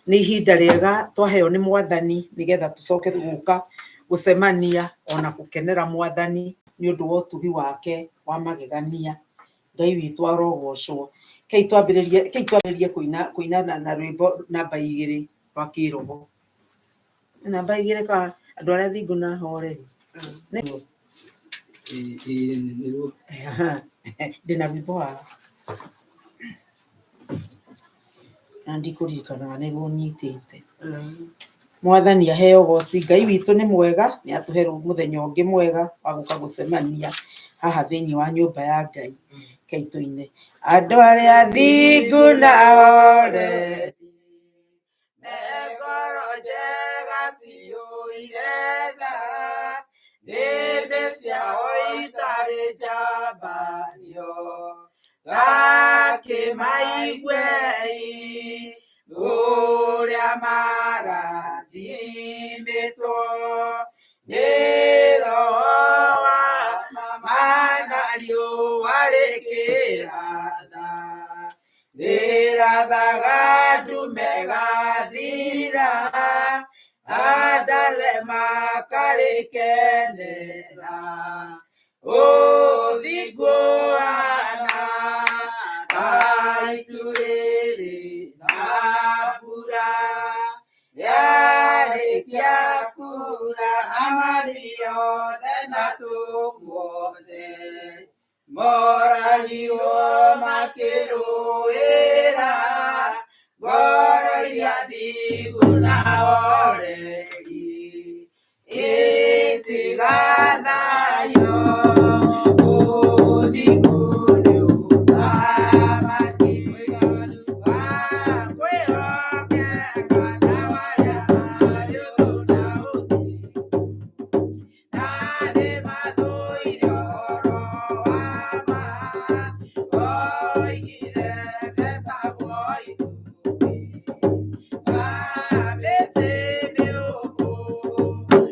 nĩ ihinda rĩega twaheo nĩ Mwathani nĩgetha tũcoke gũka gũcemania ona gũkenera Mwathani nĩ ũndũ wa ũtugi wake wa magegania. Ngai witũ arogocwo. Kei twambĩrĩrie kũina na rwĩmbo namba 2 rwa kĩroho. Namba 2 ka andũ arĩa thingu na horeri. Ndĩna rwĩmbo wa na ndikũririkana nĩguo nyitĩte. Mwathani aheo goci. Ngai witũ nĩ mwega, nĩ atũhe mũthenya ũngĩ mwega wa gũka gũcemania haha thĩinĩ wa nyũmba ya Ngai. Kei tũine. Andũ arĩa thingu na horeri me ngoro njega ciyũire tha, ndĩmĩ ciao itarĩ njambanio, gakĩmaigue ũrĩa marathimĩtwo nĩ Roho wa mana riũa rĩkĩratha, rĩrathaga ndume gathira, andale makarĩkenera, ũthingu wana aitu rĩrĩ na mbura, yarĩkia kura amariothe na tũguothe, moragirwo makĩrũĩra ngoro iria thingu na horeri, itigathayo ũthingu nĩ ũthamaki wa kwĩhokeka na warĩa marĩ ũthũ na ũthingu, na nĩ mathũire ũhoro wa ma, oigire metagwo ithuĩ, na mĩtĩ mĩũmũ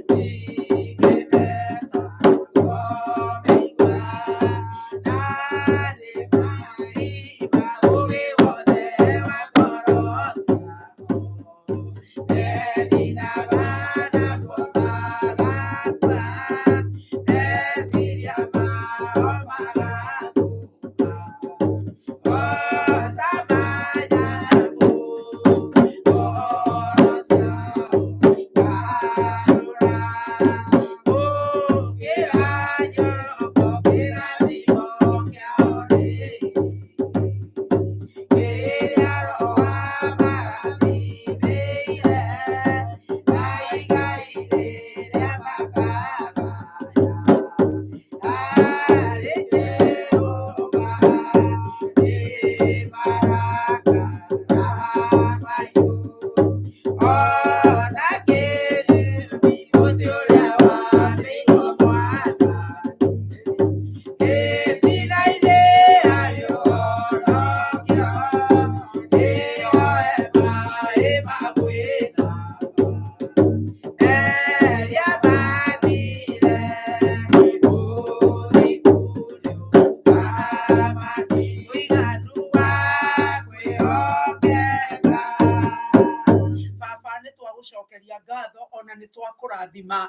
ningĩ metagwo mĩigua, na nĩ maima ũũgĩ wothe wa ngoro ciao, meninaga na magakua, meciria mao magathũka, o ta manyagu, ngoro ciao ikarũra, gũkĩra nyogo kĩrathimo kĩao nĩ kĩrĩa Roho amarathimĩire, na igai rĩrĩa makagaya, harĩ Jehova nĩ marakara mahiũ, ona kĩrumi mũtĩ ũrĩa wambĩirwo Mwathani, gĩtina-inĩ harĩ ũhonokio, nĩho maĩ ma gwĩthamba, eria mathire, ũthingu nĩ ũthamaki, ũiganu wa kwĩhokeka. Baba nĩ twagũcokeria ngatho ona nĩ twakũrathima,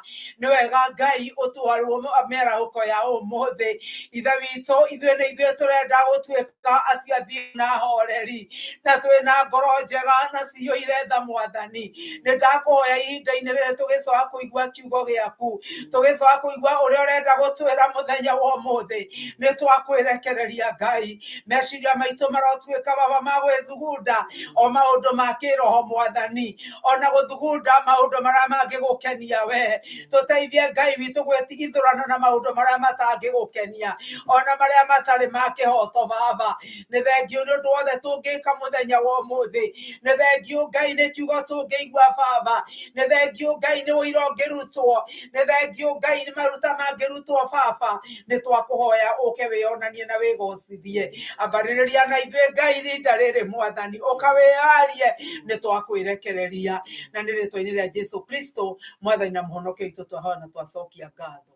nĩ wega Ngai ũtwarwo mĩarahũko ya ũmũthĩ. Ithe witũ, ithuĩ nĩ ithuĩ tũrenda gũtuĩka acia thingu na horeri, na twĩna ngoro njega na ciyũire tha Mwathani. Nĩ ndakũhoya ihinda-inĩ rĩrĩ tũgĩcoka kũigua kiugo gĩaku, tũgĩcoka kũigua ũrĩa ũrenda gũtwĩra mũthenya wa ũmũthĩ, nĩ twakwerekereria Ngai. Meciria maitũ marotuĩka Baba ma gwĩthugunda o maũndũ ma kĩroho Mwathani, ona gũthugunda maũndũ marĩa mangĩgũkenia we. Tũteithie Ngai witũ gwĩtigithũrana na maũndũ marĩa matangĩgũkenia, ona marĩa matarĩ ma kĩhoto Baba. Nĩ thengiũ nĩ ũndũ wothe tũngĩka mũthenya wa ũmũthĩ, nĩ thengiũ Ngai nĩ kiugo tũngĩigua Baba, nĩ thengiũ Ngai nĩ ũira ũngĩrutwo, nĩ thengiũ Ngai nĩ maruta mangĩrutwo Baba. Nĩ twakũhoya ũke wĩonanie na wĩgocithie, ambarĩrĩria na ithuĩ Ngai ihinda rĩrĩ Mwathani, ũka wĩyarie, nĩ twakwerekereria, na nĩ rĩtwa-inĩ rĩa Jesu Kristo Mwathani na mũhonokia witũ twahoya na twacokia ngatho.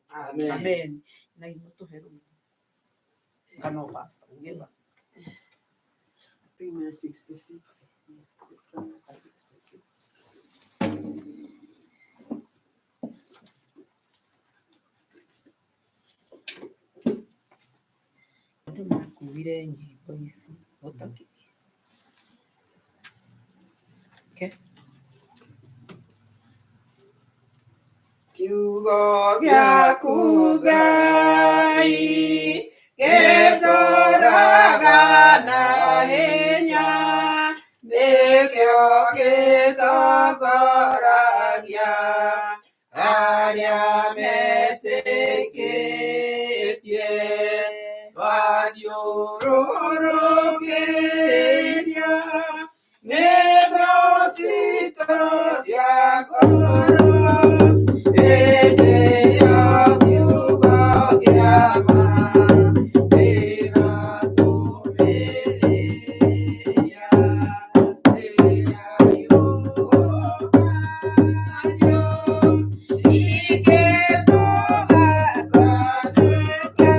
Amen. Na imũtũhe rũĩ kana pastor ugetha 66. ndire nyimbo ici gutakiria. Okay. Kiugo gĩaku Ngai gĩtũũraga na hinya, nĩkĩo gĩtongoragia arĩa metĩkĩtie. Twathiũrũrũkĩria nĩ thũ citũ cia ngoro, hĩndĩ ya kiugo gĩa ma gĩgatũũmĩrĩria. Rĩrĩa yũgũkanio ingĩtũgatwathũke,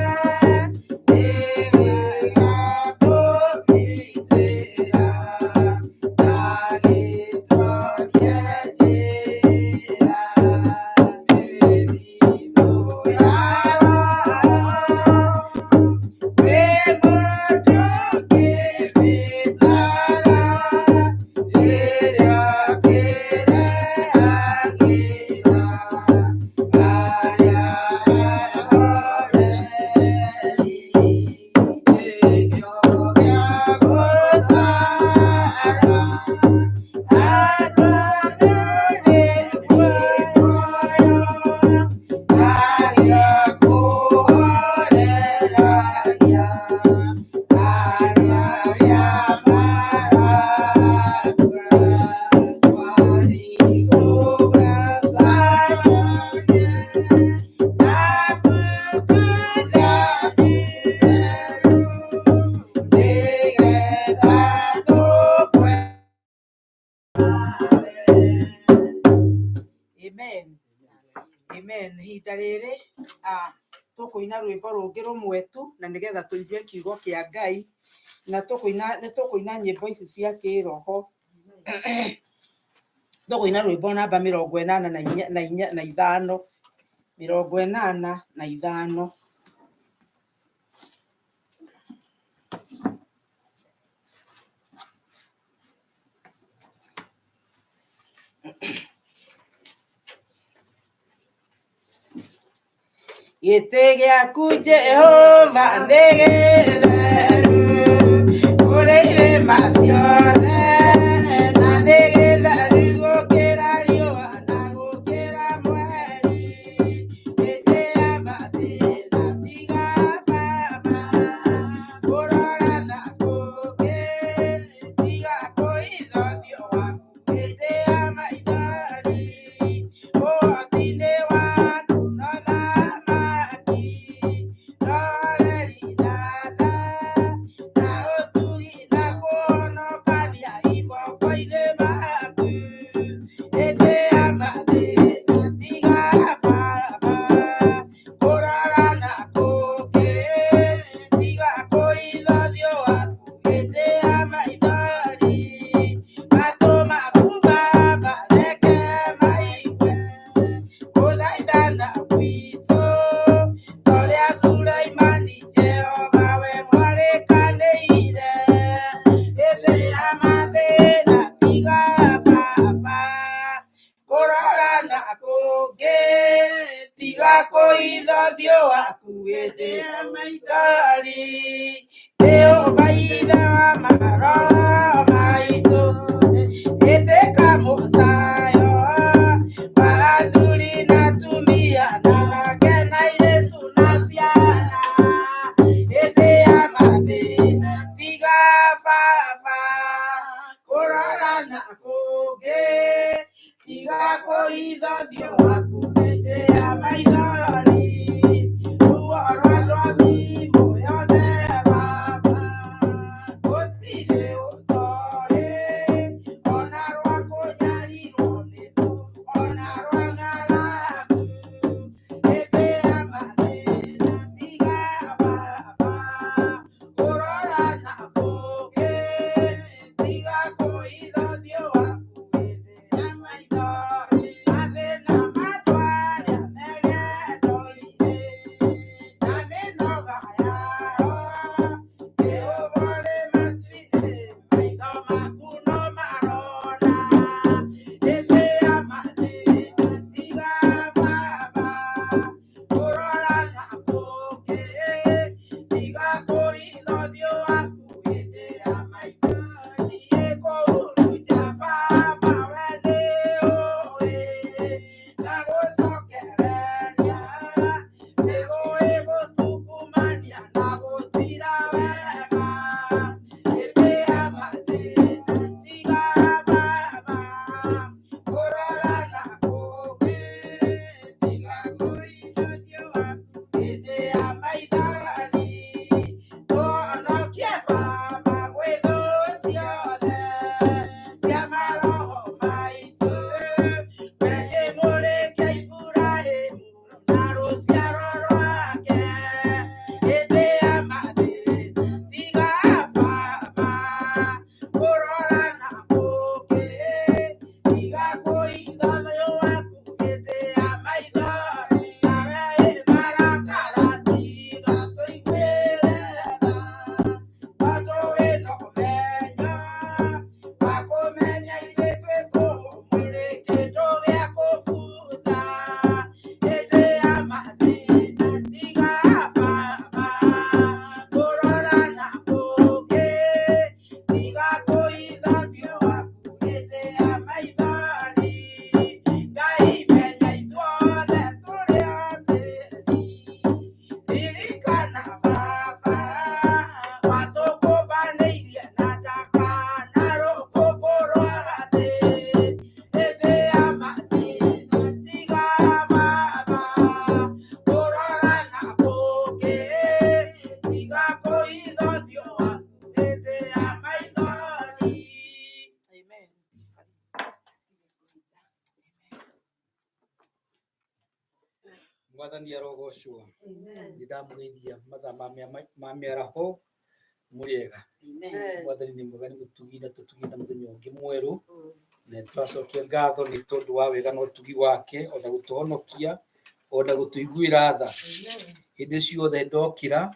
nĩgĩgatũgitĩra na gĩtwonie njĩra. Mĩthiithũ yao kwĩ mũndũ ũngĩmĩtara, rĩrĩa kĩrehagĩra arĩa ehoreri. Nĩkĩo gĩa gũtara andũ anini muoyo, na gĩa kũhoreragia arĩa marakua. Twathiĩ tũgacaragie Nabukadnezaru, nĩgetha tũkwe. Amen. Amen. Ihinda rĩrĩ tũkũina rwĩmbo rũngĩ rũmwe tu, na nĩgetha tũigue kiugo kĩa Ngai, na tũkũina nyĩmbo ici cia kĩroho. Tũkũina rwĩmbo namba 85, 85. Gĩtĩ gĩaku Jehova nĩ gĩtheru kũrĩ irĩma ciothe, na nĩ gĩtheru gũkĩra riũa na gũkĩra mweri. Hĩndĩ ya mathĩna tiga Baba kũrora na kũngĩ, tiga kũhithũrio waku hĩndĩ ya maithori. Ũhoti-inĩ waku no thamaki, no reri na tha, na ũtugi na kũhonokania imoko-inĩ maku. Hĩndĩ ya mathĩna tiga Baba kũrora na kũngĩ, tiga kũhithũrio waku hĩndĩ ya maithori. Matũ maku Baba reke maigue gũthaithana gwitũ, torĩa Sulaimani Jehova we mwarĩkanĩire. Hĩndĩ ya mathĩna tiga Baba kũrora na kũngĩ, tiga kũhithũrio waku hĩndĩ ya maithori. Jehova ithe wa maroho maitũ, ĩtĩka mũcayo wa athuri na atumia, na anake na airĩtu na ciana. Hĩndĩ ya mathĩna tiga Baba kũrora na kũngĩ, tiga kũhithũrio waku hĩndĩ ya maithori. Ruo rwa mĩrimũ yothe Baba gũtirĩ ũtoĩ, ona rwa kũnyarirwo nĩ thũ, ona rwa ng'aragu. Hĩndĩ ya mathĩna tiga Baba kũrora na kũngĩ, tiga kũhithũrio waku hĩndĩ ya maithori. Mathĩna Mwathani arogocwo. Ndamũgeithia mathaa ma mĩaraho mũrĩega. Mwathani nĩ mwega, nĩ mũtugi na tũtugi na mũthenya ũngĩ mwerũ, na tũracokia ngatho nĩ tondũ wa wega na ũtugi wake, ona gũtũhonokia, ona gũtũiguĩra tha hĩndĩ ciothe ndokĩra.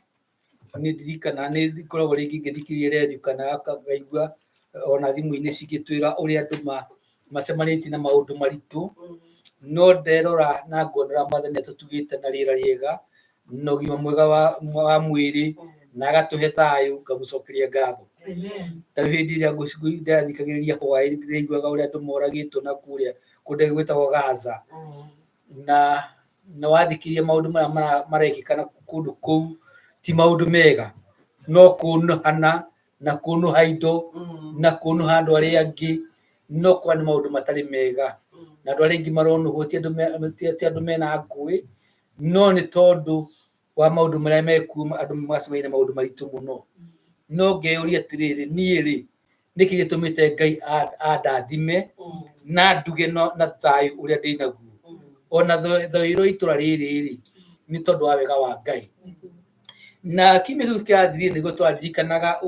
Nĩ ndirikana nĩ ngoragwo rĩngĩ ngĩthikĩrĩria redio kana ngaigua ona thimũ-inĩ cigĩtwĩra ũrĩa andũ macemanĩtie na maũndũ maritũ, no nderora na ngonera Mwathani atũtugĩte na rĩera rĩega na ũgima mwega wa mwĩrĩ, na agatũhe thayũ, ngamũcokeria ngatho. Tarĩu hĩndĩ ĩrĩa ndathikagĩrĩria hwaĩ ndĩraiguaga ũrĩa andũ moragĩtwo na kũrĩa kũndũ gwĩtagwo Gaza, na wathikĩrĩria maũndũ marĩa marekĩkana kũndũ kũu, ti maũndũ mega, no kũnũhana na kũnũha indo na kũnũha andũ arĩa angĩ, no kwa nĩ maũndũ matarĩ mega, na andũ arĩa aingĩ maronũhwo ti andũ mena ngũĩ, no nĩ tondũ wa maũndũ marĩa mekuo, andũ macemania na maũndũ maritũ mũno. No ngeyũria atĩrĩrĩ, niĩ rĩ, nĩkĩ gĩtũmĩte Ngai andathime na nduge na thayũ ũrĩa ndĩ naguo, ona thoirwo itũra rĩrĩ rĩ, nĩ tondũ wa wega wa Ngai. Na kiumia kĩu kĩrathirire nĩguo twaririkanaga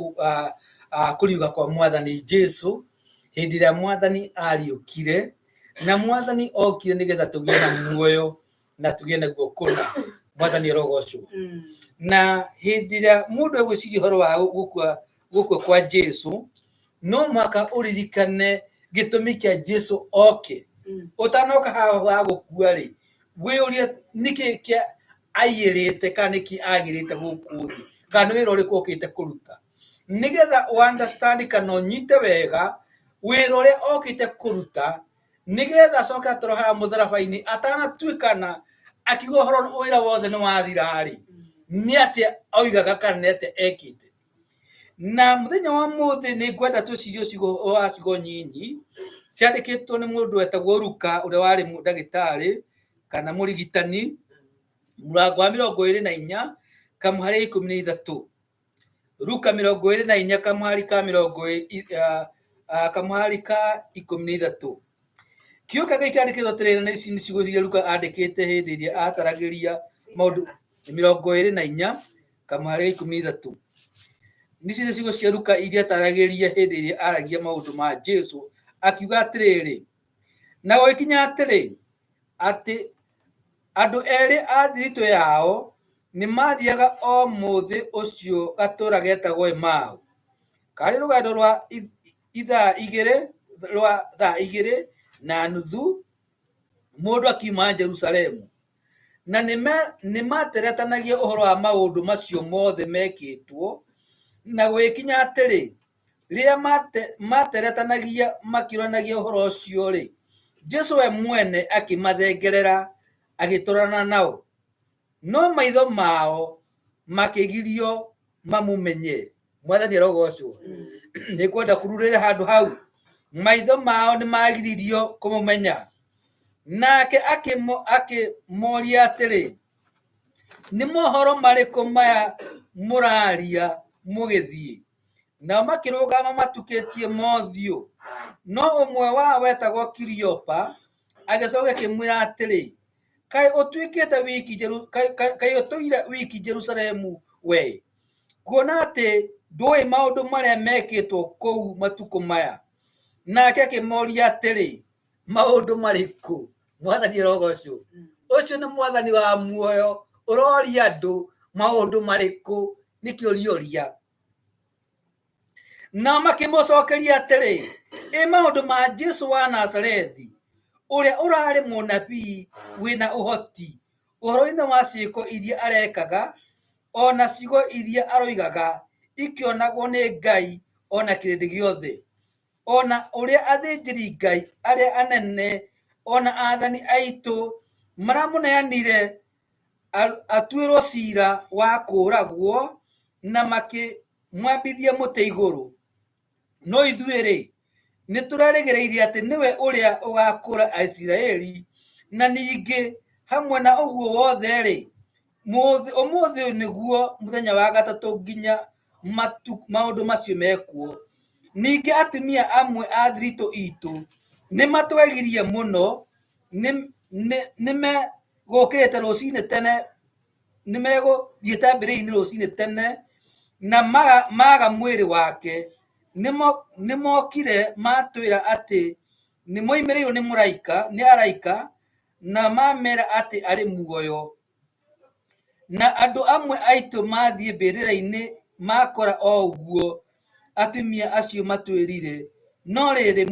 kũriũka kwa Mwathani Jesũ, hĩndĩ ĩrĩa Mwathani ariũkire, na Mwathani okire nĩgetha tũgĩe na muoyo na tũgĩe naguo kũna. Mwathani arogocwo. Na hĩndĩ ĩrĩa mũndũ egwĩciria ũhoro wa gũkua kwa Jesũ, no mũhaka ũririkane gĩtũmi kĩa Jesũ oke. Ũtanoka haha wa gũkua rĩ, wĩyũrie nĩkĩ kĩa aiyĩrĩte kana nĩkĩ agĩrĩte gũkũ thĩ, kana nĩ wĩra ũrĩkũ okĩte kũruta, nĩgetha understand kana ũnyite wega wĩra ũrĩa okĩte kũruta, nĩgetha acoke atwarwo harĩa mũtharaba-inĩ atanatuĩkana akiuga ũhoro wĩra wothe nĩ wathira rĩ, nĩ atĩa oigaga kana nĩ atĩa ekĩte. Na mũthenya wa ũmũthĩ nĩ ngwenda twĩcirie ciugo nyinyi ciandĩkĩtwo nĩ mũndũ wetagwo Luka, ũrĩa warĩ ndagĩtarĩ kana mũrigitani, mũrango wa 24 kamũhari 13. Luka 24 kamũhari ka 13. Kiugo gĩkĩ kĩandĩkĩtwo atĩrĩrĩ, na ici nĩ ciugo iria Luka andĩkĩte hĩndĩ ĩrĩa ataragĩria maũndũ. 24 kamũhari 13. Nici nĩ ciugo cia Luka iria ataragĩria hĩndĩ ĩrĩa aragia maũndũ ma Jesũ, akiuga atĩrĩrĩ, na gũgĩkinya atĩrĩ, atĩ andũ erĩ a thiritũ yao nĩ mathiaga o mũthĩ ũcio gatũũra getagwo Emau, karĩ rũgendo rwa thaa 2:30 mũndũ akiuma Jerusalemu, na nĩ materetanagia ũhoro wa maũndũ macio mothe mekĩtwo. Na gũgĩkinya atĩrĩ, rĩrĩa materetanagia makĩũranagia ũhoro ũcio rĩ, Jesũ we mwene akĩmathengerera agĩtũrana nao, no maitho mao makĩgirio mamũmenye. Mwathani arogocwo. Nĩ kwenda kururĩra handũ hau, maitho mao nĩ magiririo kũmũmenya. Nake akĩmoria atĩrĩ, nĩ mohoro marĩkũ maya mũraria mũgĩthiĩ? Nao makĩrũgama matukĩtie mothiũ, no ũmwe wao wetagwo Kiliopa agĩcoka akĩmwĩra atĩrĩ, kaĩ ũtũire wiki Jerusalemu we, kuona atĩ ndũĩ maũndũ marĩa mekĩtwo kũu matukũ maya? Nake akĩmoria atĩrĩ, maũndũ marĩkũ? Mwathani arogocwo. Ũcio nĩ Mwathani wa muoyo ũroria andũ maũndũ marĩkũ, nĩ kĩũria. Na makĩmũcokeria atĩrĩ, maũndũ ma Jesũ wa Nazarethi, ũrĩa ũrarĩ mũnabii wĩna ũhoti ũhoro-inĩ wa ciĩko iria arekaga, ona ciugo iria aroigaga ikĩonagwo nĩ Ngai ona kĩrĩndĩ gĩothe, ona ũrĩa athĩnjĩri Ngai arĩa anene ona aathani aitũ maramũneanire atuĩrwo ciira wa kũũragwo na makĩmwambithia mũtĩ igũrũ. No ithuĩ rĩ, nĩ tũrerĩgĩrĩire atĩ nĩwe ũrĩa ũgakũũra Aisiraeli, na ningĩ hamwe na ũguo wothe rĩ, ũmũthĩ nĩguo mũthenya wa gatatũ nginya maũndũ macio mekuo. Ningĩ atumia amwe a thiritũ itũ nĩ matwegirie mũno, nĩ gukirite rucini tene nimego thiete mbere-ini rucini tene na maga mwiri wake nimokire matwira ati nimoimereirwo ni muraika ni araika na mamera ati ari muoyo na andu amwe aitu mathie mbirira-ini makora o uguo atumia acio matwirire no riri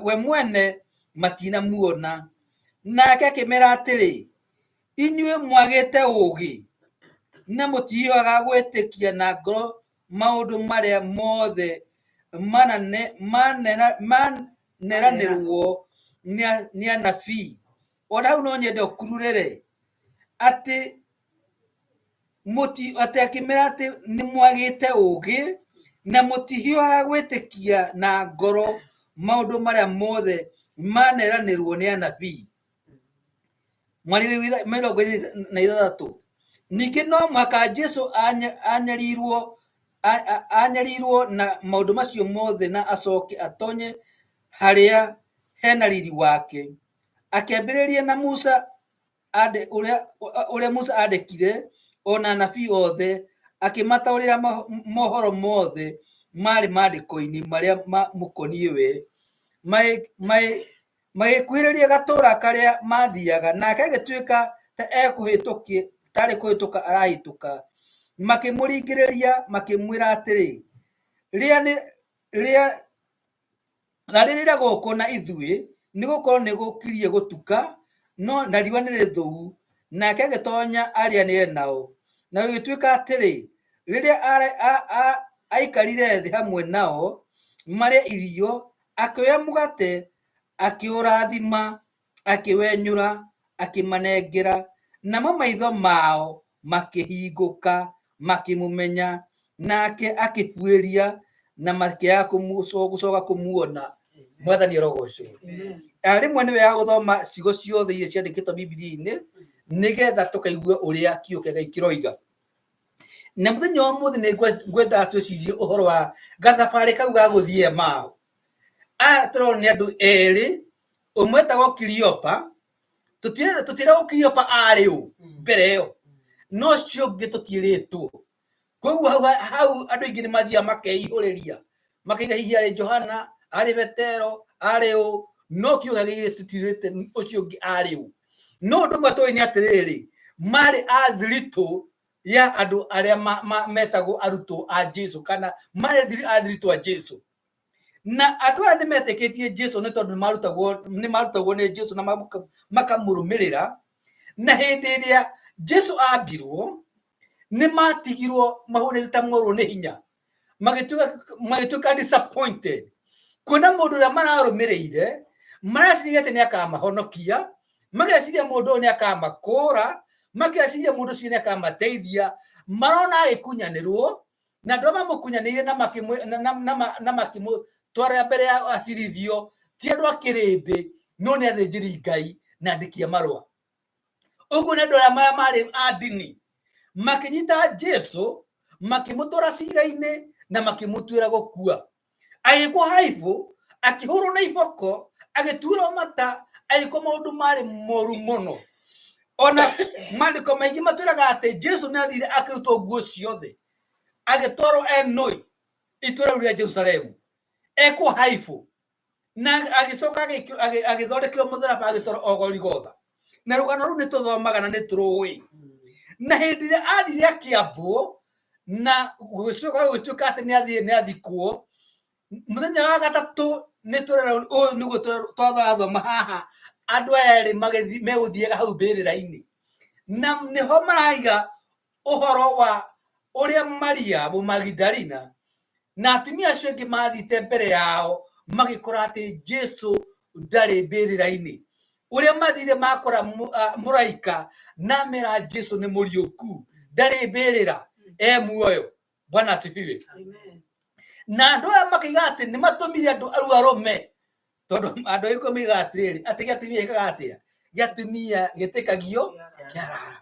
we mwene matina muona nake akimera atiri inyue mwagite ugi na mutihiaga gwitikia na ngoro maundu maria mothe maneranirwo ni anabii. Ona hau no nyende ukururire ati ati akimera ati ni mwagite ugi na mutihiaga gwitikia na ngoro maundu maria mothe maneranirwo ni anabii. Mwari 26 ningĩ no mũhaka Jesũ anyarirwo na maũndũ macio mothe na acoke atonye harĩa hena riri wake, akĩambĩrĩria na Musa ũrĩa Musa andĩkire ona anabii othe, akĩmataũrĩra mohoro mothe marĩ maandĩko-inĩ marĩa mũkoniĩ we, magĩkuhĩrĩria gatũũra karĩa mathiaga, nake agĩtuĩka ta ekũhĩtũkia tarĩ kũhĩtũka arahĩtũka, makĩmũringĩrĩria makĩmwĩra atĩrĩ, rĩrĩa gũkũ na ithuĩ nĩ gũkorwo nĩ gũkirie gũtuka no na riũa nĩ rĩthũu. Nake agĩtonya arianĩre nao, na gũgĩtuĩka atĩrĩ rĩrĩa aikarire thĩ hamwe nao marĩa irio, akĩoya mũgate akĩũrathima, akĩwenyũra, akĩmanengera, namo maitho mao makĩhingũka makĩmũmenya, nake akĩbuĩria na makĩaga gũcoka kũmuona. Mwathani arogocwo. Rĩmwe nĩ wega gũthoma ciugo ciothe iria ciandĩkĩtwo Bibilia-inĩ nĩgetha tũkaigua ũrĩa kiugo kĩa Ngai kĩroiga. Na mũthenya wa ũmũthĩ nĩ ngwenda twĩcirie ũhoro wa gathabarĩ kau ga gũthiĩ Emau. Aya tũrona nĩ andũ erĩ, ũmwe etagwo Kiliopa. Tũtiragwo Kiliopa arĩ ũ mbere ĩyo, no ũcio ũngĩ tũtiĩrĩtwo. Koguo hau andũ aingĩ nĩ mathiaga makeihũrĩria, makaiga hihi arĩ Johana, arĩ Petero, arĩ ũ, no kiugo gĩkĩ tũtiũrĩte ũcio ũngĩ arĩ ũ. No ũndũ ũmwe tũĩ nĩ atĩrĩrĩ, marĩ athiritũ ya andũ arĩa metagwo arutwo a Jesũ, kana marĩ athiritũ a Jesũ. Na andũ aya nĩ metĩkĩtie Jesũ nĩ tondũ nĩ marutagwo nĩ Jesũ na makamũrũmĩrĩra. Na hĩndĩ ĩrĩa Jesũ ambirwo nĩ matigirwo mahũrĩte ta morwo nĩ hinya, magĩtuĩka disappointed, kuona mũndũ ũrĩa mararũmĩrĩire mareciria atĩ nĩ akamahonokia, mageciria mũndũ ũyũ nĩ akamakũũra, mageciria mũndũ ũcio nĩ akamateithia, marona agĩkunyanĩrwo, na andũ mamũkunyanĩire na makĩmũtwara mbere ya acirithio, ti andũ a kĩrĩndĩ no nĩ athĩnjĩri Ngai na andĩki a marũa. Ũguo nĩ andũ arĩa marĩ a ndini makĩnyita Jesũ, makĩmũtwara ciira-inĩ na makĩmũtuĩra gũkua. Agĩkwo haibũ, akĩhũrwo na iboko, agĩtuĩrwo mata, agĩkwo maũndũ marĩ moru mũno. Ona maandĩko maingĩ matwĩraga atĩ Jesũ nĩ athire akĩrutwo nguo ciothe, agĩtwarwo Enoi, itũũra rĩa Jerusalemu, ekwo haibũ, na agĩcoka agĩthondekerwo mũtharaba, agĩtwarwo o Goligotha. Na rũgano rũu nĩ tũthomaga na nĩ tũrũĩ. Na hĩndĩ ĩrĩa athire akĩambwo na gũgĩtuĩka atĩ nĩ athikwo, mũthenya wa gatatũ nĩ tũrera ũyũ nĩguo twathoma haha, andũ aya erĩ megũthiaga hau mbĩrĩra-inĩ, na nĩho maraiga ũhoro wa ũrĩa Maria Magdalena na atumia acio angĩ mathiĩte mbere yao magĩkora atĩ Jesũ ndarĩ mbĩrĩra-inĩ. Ũrĩa mathire makora mũraika na mera Jesũ nĩ mũriũku, ndarĩ mbĩrĩra, muoyo. Bwana asifiwe. Na andũ aya makaiga atĩ nĩ matũmire andũ arũme, tondũ andũ aingĩ moigaga atĩrĩrĩ, atĩ gĩatumia gĩkaga atĩa, gĩatumia gĩtĩkagio kĩarara.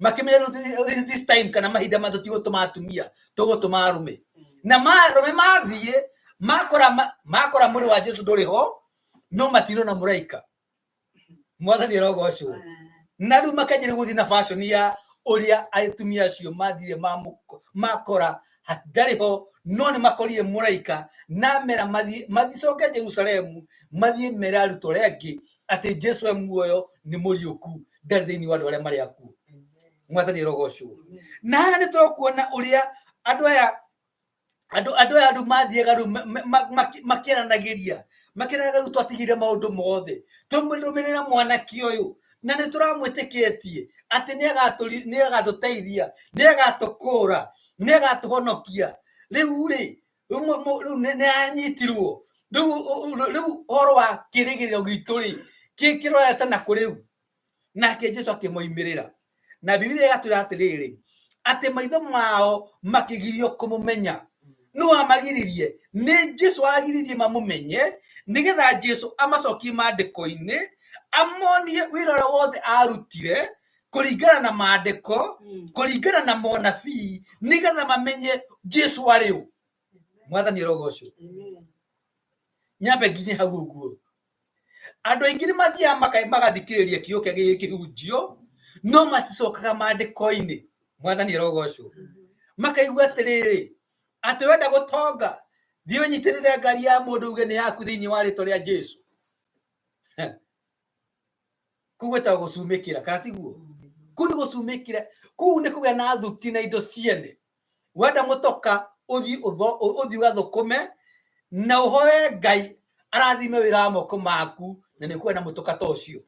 Makĩmenya this time kana mahinda ma tũtigũtũma atumia, tũgũtũma arũme. Na arũme mathiĩ makora mwĩrĩ wa Jesũ ndũrĩ ho, no matirona mũraika. Mwathani arogocwo. na riu makanjire guthi na fashion ya uria aitumia acio mathire makora ndariho no ni makorire muraika na mera mathicoke Jerusalemu mathie mera aruto rengi ati Jesu muoyo ni muriuku ndari thiini wa andu aria mari aku. Mwathani rogocwo. Na ni tukuona uria andu aya andu mathiega ru makiranagiria ru twatigire maundu mothe tumurumirira mwanaki uyu na ni turamwitikitie ati ni agatuteithia ni agatukura ni agatuhonokia riu ni anyitirwo riu horo wa kirigiriro gitu kirorete na kuriu nake Jesu akimoimirira na Biblia igatwira atiriri ati maitho mao makigirio kumumenya no amagiririe ni Jesu agiririe mamumenye nigetha Jesu amacokie maandiko-ini amonie wirora wothe arutire kuringana na maandiko kuringana na monabii nigetha mamenye Jesu ariu. Mwathani rogocwo. Nyambe nginye hau uguo andu aingi ni mathia magathikiriria kiukia gikihunjio no maticokaga maandiko-ini. Mwathani rogocwo. Makaigua atiriri ati wenda gutonga thiwe nyitirire ngari ya mundu uge ni yaku thiini wa rito ria Jesu kugweta gucumikira kana tiguo kuni gucumikira ku ni kugia na thuti na indo ciene wenda mutoka uthi ugathukume na uhoe Ngai arathime wira wa moko maku na ni kwenda mutoka ta ucio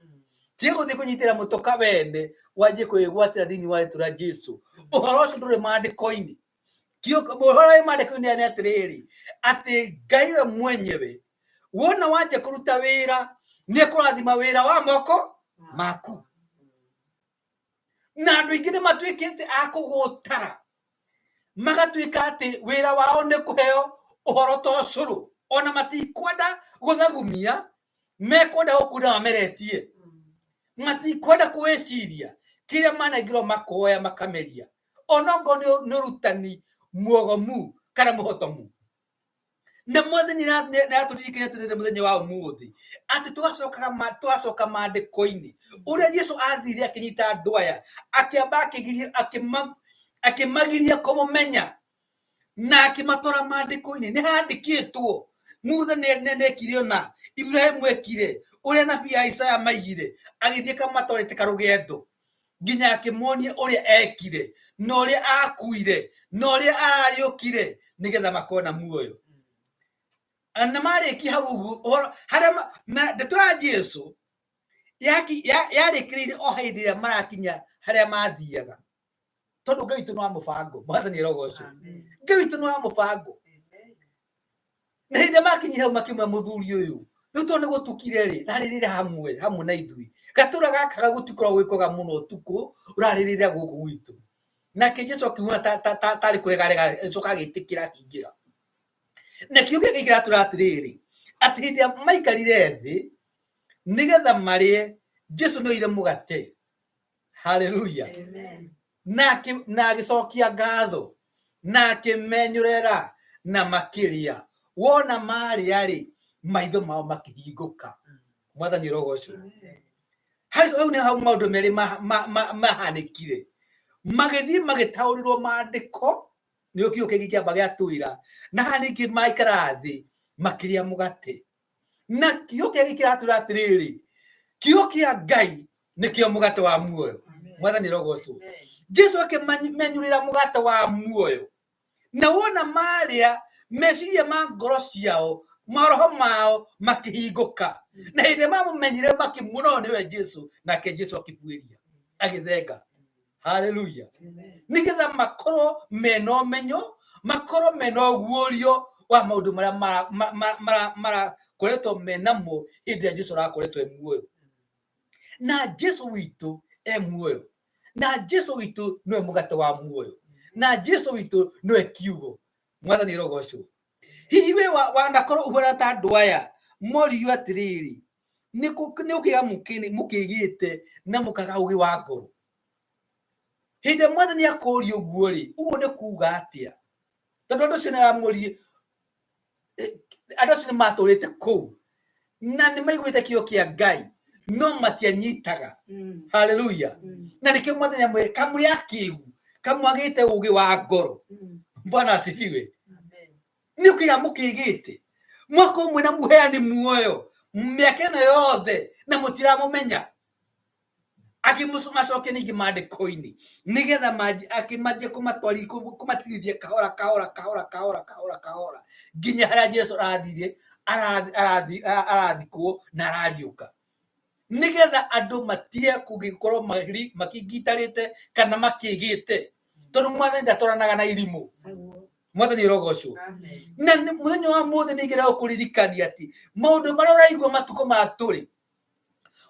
ti guthi kunyitira mutoka wende wanjie kwigwatira thiini wa rito ria Jesu. Uhoro ucio nduri maandiko-ini kio muhoro maandiko-ini ni atiriri ati Ngai we mwenyewe wona wanje kuruta wira ni kurathima wira wa moko maku. Na andu ingi ni matwikite akugutara magatuika ati wira wao ni kuheo uhoro ta ucuru ona matikwenda guthagumia mekwenda gukunda mameretie matikwenda kuweciria kiria managirwo makoya makameria onongo ni rutani muogomu kana muhotomu. Na Mwathani naturikiria atiriri muthenya wa umuthi ati twacoka maandiko-ini uria Jesu athire akinyita andu aya akiamba akimagiria kumumenya na akimatora maandiko-ini ni handikitwo muthe nekire ona Ibrahimu ekire uria nabii Isaya maigire agithie kamatorete karugendo nginya akimonia uria ekire na uria akuire na uria arariukire nigetha makona muoyo. Na mariki hau haria na ndeto ya Jesu yarikirire o hindi ria marakinya haria mathiaga tondu Ngai witu ni wa mubango. Mwathani rogocwo. Ngai witu ni wa mubango na hindi makinyire hau makiuma muthuri uyu riu to ni gutukire ri raririre hamwe na ithui gatura gaka gagutikora gwikoga muno tuku uraririre guku gwitu nake Jesu akiuma tari kuregarega ecoka agitikira akingira na kiuge gigira turatiriri ati hindi maikarire thi nigetha marie Jesu no ire mugate. Haleluya. Amen. Na agicokia ngatho na akimenyurera na makiria wona mari ari maitho mao makihinguka. Mwathani rogocwo. Hau ni hau maundu meri mahanikire magithie magitaurirwo maandiko ni kiuke gikiamba giatwira na haniki maikara thi makiria mugate na kiuke gikiratwira atiriri kiukia Ngai nikio mugate wa muoyo. Mwathani rogocwo. Jesu akimenyurira mugate wa muoyo na wona maria meciria ma ngoro ciao maroho mao makihinguka na hindi mamumenyire makimuno niwe Jesu nake Jesu akibuiria agithenga. Haleluya. Nigetha makorwo mena umenyo makorwo mena ugurio wa maundu maria koretwo menamo hindi ya Jesu arakoretwo muoyo. Na Jesu witu muoyo na Jesu witu niwe mugate wa muoyo na Jesu witu niwe kiugo. Mwathani rogocwo. Hihi we wanakorwo ubara ta andu aya moriyo atiriri ni ukiga mukigite na mukaga ugi wa ngoro hindi Mwathani akori uguo ri uguo ni kuga atia tondu andu cina amuri andu cina maturite ku na ni maiguite kio kia Ngai no matianyitaga. Hallelujah. Na nikio mwathani amwe kamuri akigu kamwagite ugi wa ngoro. Bwana asifiwe. Ni ukiga mukigite mwako umwe na muheani muoyo miaka ĩno yothe na mutiramumenya akimucoke ningi mandĩko-inĩ nigetha akĩmanjie kũmatirithia kahora nginya harĩa Jesu arathikwo na arariũka nigetha andũ matige kũgĩkorwo makĩgitarĩte kana makĩgĩte tondũ mwathani ndatwaranaga na irimũ. Mwathani rogocwo. Na mũthenya wa mũthĩ nĩngĩra gũkũririkania atĩ maũndũ marĩa ũraigua matukũ ma tũrĩ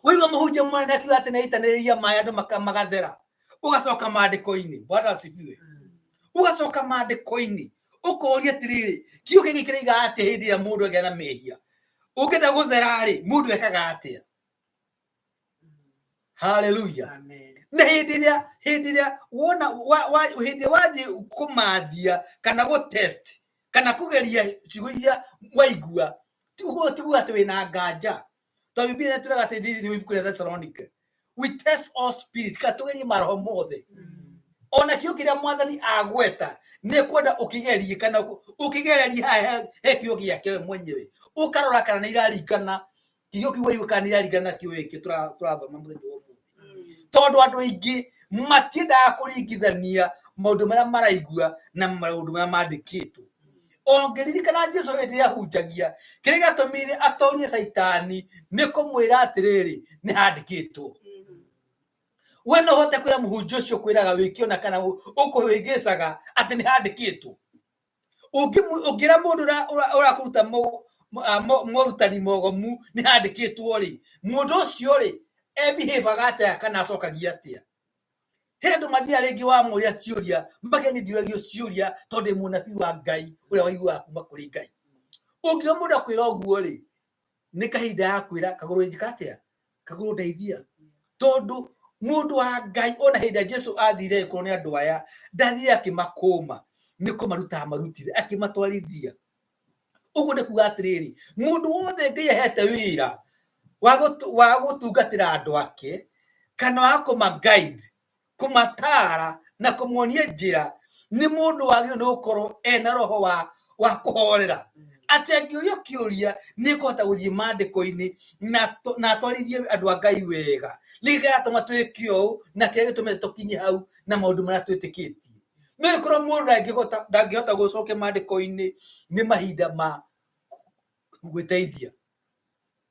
wĩigua mũhunjia mwana akiuga atĩ nĩaitanĩrĩria maĩ andũ magathera ũgacoka mandĩko-inĩ. Bwana asifiwe. Ũgacoka mandĩko-inĩ ũkoria atĩrĩrĩ kiugo gĩkĩ kĩroiga atĩ hĩndĩ ĩrĩa mũndũ agĩa na mehia ũngĩenda gũthera-rĩ mũndũ ekaga atĩa? Hallelujah. Na hĩndĩ ĩrĩa wona hĩndĩ ĩrĩa wanjie kũmathia kana gũtest kana kũgeria ciugo iria waigua tiguo atĩ wĩna nganja. Tondũ Biblia ĩtũraga atĩ thĩinĩ wa ibuku rĩa Thessalonica we test all spirit kana tũgerie maroho mothe. Ona kĩo kĩrĩa mwathani agweta nĩkwenda ũkĩgerie kana ũkĩgererie haha he kĩo gĩake we mwenyewe ũkarora kana nĩ iraringana kĩo kĩu waigua kana nĩ iraringana kĩo gĩkĩ tũrathoma mũthenya wa ũmũthĩ. Tondũ andũ aingĩ matiendaga kũringithania maũndũ marĩa maraigua na maũndũ marĩa mandĩkĩtwo. Ongeririkana Jesu hĩndĩ ĩrĩa ahunjagia kĩrĩa gĩatũmire atorie Saitani nĩ kũmwĩra atĩrĩrĩ nĩ handĩkĩtwo. We no ũhote kwĩra mũhunjia ũcio kwĩraga wĩkĩo na kana ũkũhĩngĩcaga atĩ nĩ handĩkĩtwo. Ũngĩra mũndũ ũrakũruta morutani mogomu nĩ handĩkĩtwo-rĩ mũndũ ũcio-rĩ ebihevaga atĩa kana acokagia atĩa? He andũ mathiaga rĩngĩ wamũria ciũria makeni ndiũragio ciũria tondũ mũnabii wa Ngai ũrĩa waiguaga kuma kũrĩ Ngai. Ũngĩona mũndũ akwĩra ũguo-rĩ nĩ kahinda ya kwĩra kagũrũ njĩka atĩa? Kagũrũ ndeithia. Tondũ mũndũ wa Ngai ona hĩndĩ Jesu athire kũrwo nĩ andũ aya ndathire akĩmakũma nĩ kũmaruta marutire akĩmatwarithia. Ũguo nĩ kuga atĩrĩrĩ mũndũ wothe Ngai ahete wĩra wa gũtungatĩra andũ ake kana wa kũma-guide kũmatara na kũmonia njĩra nĩ mũndũ wagĩrĩirwo nĩ gũkorwo ena roho wa kũhorera atĩ angĩũrio kĩũria nĩ kũhota gũthiĩ mandĩko-inĩ na atwarithie andũ a Ngai wega nĩgetha atũma twĩke ũũ na kĩrĩa gĩtũmĩte tũkinye hau na maũndũ marĩa twĩtĩkĩtie. No ĩkorwo mũndũ ndangĩhota gũcokia mandĩko-inĩ nĩ mahinda ma gwĩteithia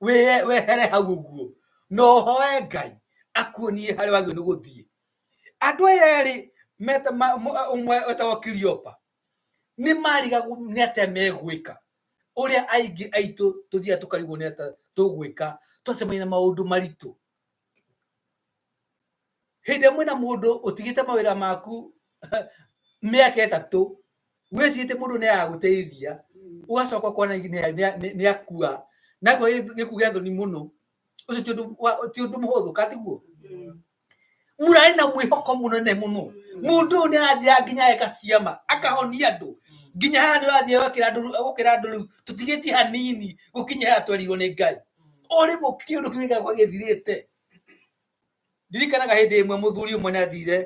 wehere hau ũguo no hoe Ngai akuonie harĩa wagĩrĩirwo nĩ gũthiĩ. Andũ aya erĩ ũmwe wetagwo Kiliopa nĩ marigagwo nĩ atĩa megwĩka ũrĩa aingĩ aitũ tũthiaga tũkarigwo nĩ atĩa tũgwĩka twacemania na maũndũ maritũ. Hĩndĩ ĩmwe na mũndũ ũtigĩte mawĩra maku mĩaka 3 wĩcirĩte mũndũ nĩ agagũteithia ũgacoka ũkona nĩ akua na nĩ kuga thoni mũno ũcio ti ũndũ mũhũthũ katiguo. Mũrarĩ na mwĩhoko mũnene mũno mũndũ ũyũ nĩ arathiaga nginya eka ciama akahonia andũ nginya haha nĩ ũrathiĩ gũkĩra andũ rĩu tũtigĩtie hanini gũkinya harĩa twerirwo nĩ Ngai. O rĩmwe kĩũndũ kĩu gĩgagĩkorwo gĩthirĩte. Ndirikanaga hĩndĩ ĩmwe mũthuri ũmwe nĩ athire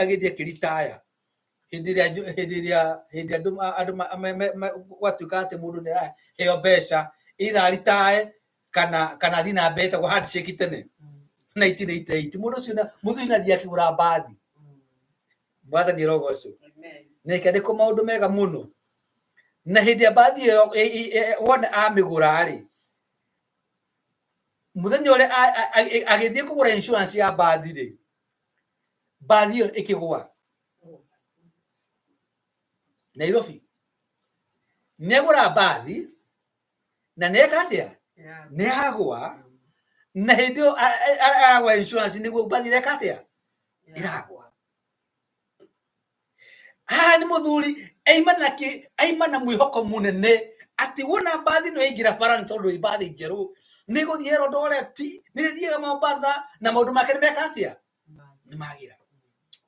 agĩthiĩ akĩritaya hĩndĩ ĩrĩa andũ gwatuĩka atĩ mũndũ nĩ araheo mbeca either aritae kana thiĩ na mbere ĩtagwo handshake tene 1988 mũndũ ũcio mũthuri nĩ athiĩ akĩgũra mbathi. Mwathani rogocwo. Na ĩkĩandĩkwo maũndũ mega mũno na hĩndĩ ya mbathi ĩyo wona amĩgũra-rĩ mũthenya ũrĩa agĩthiĩ kũgũra insurance ya mbathi-rĩ mbathi ĩyo ĩkĩgũa Nairobi. Nĩ agũra mbathi na nĩ eka atĩa? Nĩ agũa na hĩndĩ ĩyo aragũra insurance nĩguo mbathi ĩreka atĩa? Ĩragũa. Haha nĩ mũthuri aima na mwĩhoko mũnene atĩ wona mbathi no yaingĩra bara nĩ tondũ nĩ mbathi njerũ nĩ gũthiĩ Eldoret nĩ gũthiĩ Mombasa na maũndũ make nĩ meka atĩa? Nĩ magĩra.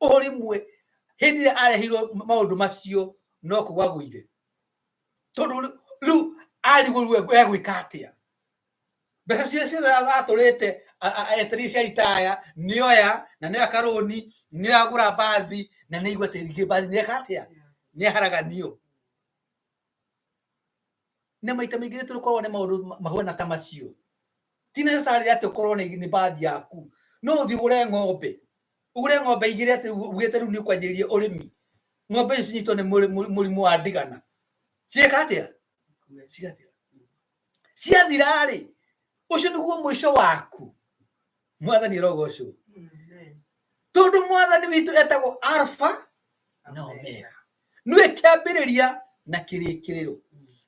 O rĩmwe hĩndĩ ĩrĩa arehirwo maũndũ macio no kũgwa agũire tondũ rĩu arigũrwo egwĩka atĩa? mbeca ciothe atũrĩte eteria itaya nĩoya na nĩoya karũni nĩoya agũra mbathi na nĩigua tĩringĩ mbathi nĩeka atĩa nĩaharaganio nĩ maita maingĩ nĩtũkorwo nĩ maũndũ mahuana ta macio ti necessarily atĩ ũkorwo nĩ mbathi yaku no ũthiĩ ũgũre ng'ombe igĩrĩ atĩ ugĩte rĩu nĩũkwanjĩrĩria ũrĩmi ng'ombe ici cinyitwo nĩ mũrimũ wa ndigana cieka atĩa cigathira ciathira-rĩ ucio niguo mwisho waku mwathani rogocwo tondu mwathani witu etagwo alpha na omega niwe kiambiriria na kirikiriro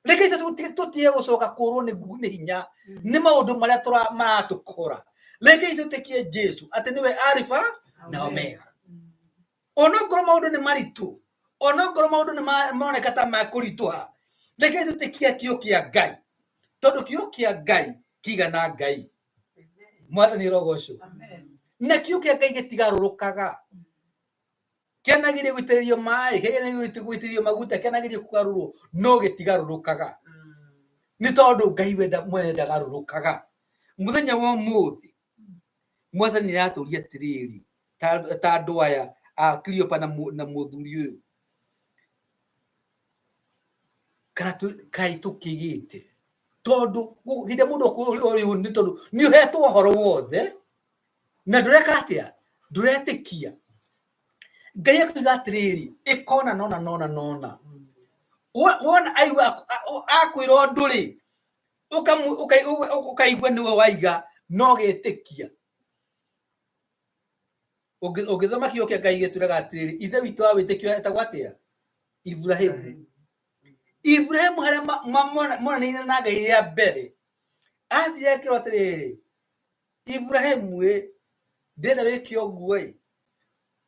reke tutie gucoka kurwo ni hinya ni maundu maria maratukora reke tutikie Jesu ati niwe alpha na omega onongoro maundu ni maritu onongoro maundu ni moneka ta makurituha reke tutikie kio kia Ngai tondu kio kia Ngai kigana Ngai mwathani rogocwo na kio kia Ngai gitigarurukaga kianagirie gwitiririo mai kianagirie gwitiririo maguta kianagirie kugarurwo no gitigarurukaga ni tondu Ngai wenda garurukaga muthenya wa muthi mwathani nĩaraturia atiriri ta andu aya a Cleopa na muthuri uyu kana kai tukigite tondu hinde mundu uyu ni tondu ni uhetwo horo wothe na ndureka atia nduretikia Ngai akuiga atiriri ikona nona wona aigua akwira nduri ukaigua niwe waiga no getikia ugithoma kio kia Ngai gituraga atiriri ithe witu wa witikio etagwo atia Ibrahimu haria monanĩire na Ngai ya mbere athire akĩrwo atĩrĩrĩ Ibrahimu ndĩrenda wĩke ũguo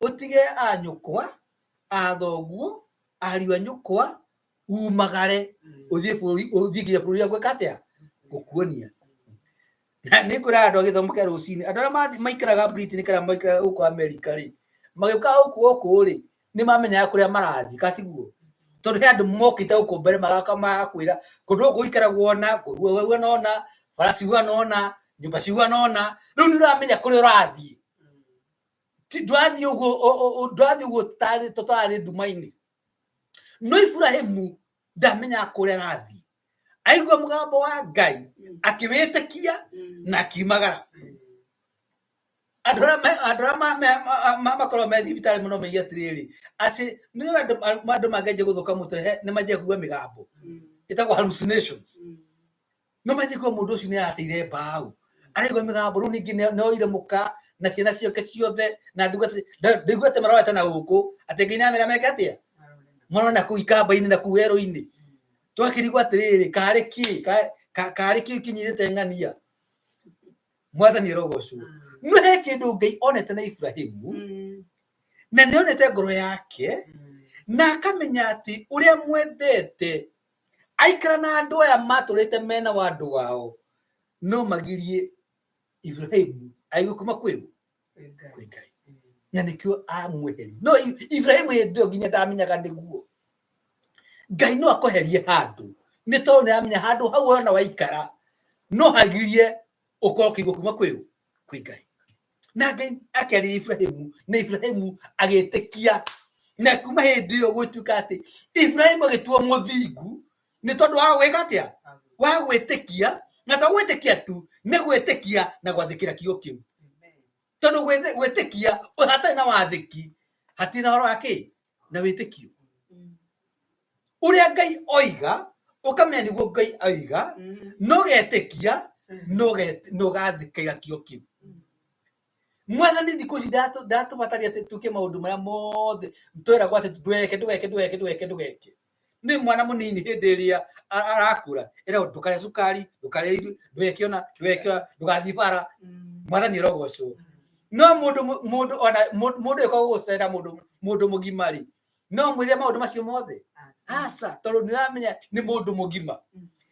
ũtige anyũkwa athoguo ariũ a nyũkwa umagare ũthiĩ nginya bũrũri wa gwĩka atĩa gũkuonia na nĩ ngwĩra andũ agĩthoma kĩa rũcinĩ andũ arĩa maikaraga Britain kana maikaraga gũkũ America rĩ magĩũka gũkũ rĩ nĩ mamenyaga kũrĩa marathiĩ katiguo tondu he andu mokite guku mbere magaka makwira kundu guikaragwo na kuruwa nona farasi nona nyumba ciwa nona riu niramenya kuri urathie ti ndwathie uguo totari ndumaini no Ibrahimu ndamenya kuri arathie aigua mugambo wa Ngai akiwitikia na akimagara andå makorwo me thibitarä må no meigia atiriri aci nä andå mangenje gå thåka må twe nä manjia kuigua mä gambo ĩtagwo hallucinations no manjia kuigua må ndå å cio nä arateire mbau araigua mä gambo rä u ningä noire må ka na ciana ciake ciothe na ndaigua atä marorete na gå kå atä Ngai nä amera meke atä a marona kå u ikamba-inä na kå u werå-inä twakä rigwo atä rä rä karä kä kinyirä te ng'ania mwathani rogocwo no he kindu Ngai onete na Ibrahimu na nĩ onete ngoro yake na akamenya ati uria mwendete aikara na andu aya matũrĩte mena wandu wao no magirie Ibrahimu aigue kuma kwĩ Ngai na nĩkĩo amweheri no Ibrahimu hĩndĩ nginya ndamenyaga nĩguo Ngai no akũherie handũ nĩ tondũ nĩamenya handũ hau ona waikara no hagirie ukorwo kĩigua kuma kwĩ Ngai na Ngai akĩarĩria Ibrahimu na Ibrahimu agĩtĩkia na kuma hĩndĩ ĩyo gwĩtuĩka atĩ Ibrahimu agĩtuo mũthingu nĩ tondũ wa gwĩka atĩa wa gwĩtĩkia na to gwĩtĩkia tu nĩ gwĩtĩkia na gwathĩkĩra kiugo kĩu tondu gwĩtĩkia hatarĩ na wathĩki hatirĩ na horo wa kĩ na wĩtĩkio ũrĩa Ngai oiga ũkamenya nĩguo Ngai oiga no getĩkia no gathĩkĩra kiugo kĩu mwathani thikũ ici ndatũbataria atĩ tũke maũndũ marĩa mothe twĩragwo atĩ ndũgeke nĩ mwana mũnini hĩndĩ ĩrĩa arakũra ĩragwo ndũkarĩa cukari ndũkarĩa irio ndũgeke ona ndũgathiĩ bara mwathani rogocwo no mũndũ ona mũndũ ĩkoragwo gũcera mũndũ mũgima rĩ no mwĩre maũndũ macio mothe aca tondũ nĩramenya nĩ mũndũ mũgima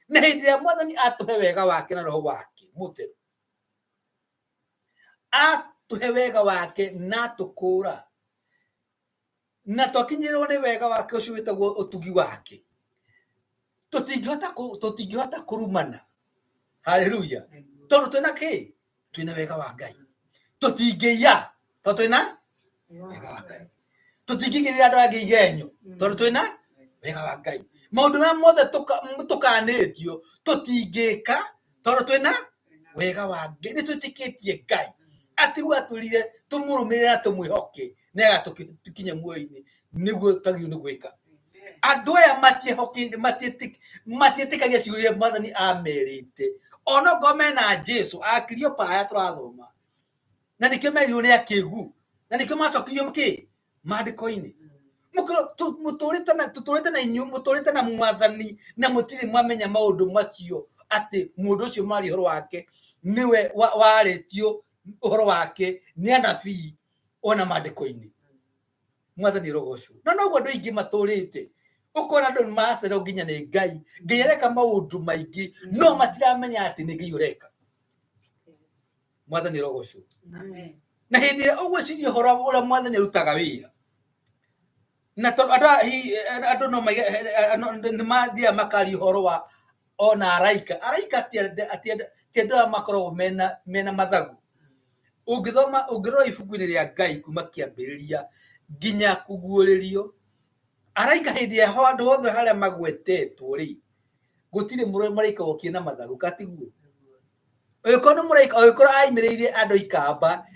na hĩndĩ ĩrĩa mwathani atũhe wega wake na roho wake mũtheru atũhe wega wake na tũkũra na twakinyĩrĩrwo nĩ wega wake ũcio wĩtagwo ũtugi wake tũtingĩhota kũrumana haleluya tondu twina ki twina wega wa Ngai tutingiya tondu twina wega wa Ngai tutingigirira andu angi igenyo tondu twina wega wa Ngai maundu ma mothe tukanitio tutingika tondu twina wega wa Ngai ni twitikitie Ngai ati gwaturire tumurumirira na tumwihoke nega tukinye muoyo-ini niguo twagiru ni gwika andu aya matietikagia ciugo iria Mwathani amerite ona ngome na Jesu akirio paya turathoma na nikio merirwo ni akigu na nikio macokirio mki maandiko-ini muturite na inyu muturite na Mwathani na mutiri mwamenya maundu macio ati mundu ucio mari horo wake niwe waretio uhoro wake ni anabii ona maandiko-ini Mwathani rogocwo na noguo andu aingi maturite ukona andu macero nginya ni Ngai ngireka maundu maingi no matiramenya ati ni Ngai ureka Mwathani rogocwo na hindi uguo cirio horo uria Mwathani arutaga wira na andu no ni mathia makari horo wa ona araika ati andu makoragwo mena mathagu ungirora ibuku-ini ria Ngai kuma kiambiriria nginya kuguuririo araika hindi ya handu hothe haria magwetetwo ri gutire muraika gukina mathagu katiguo ukono muraika ukoro aimiriire andu ikamba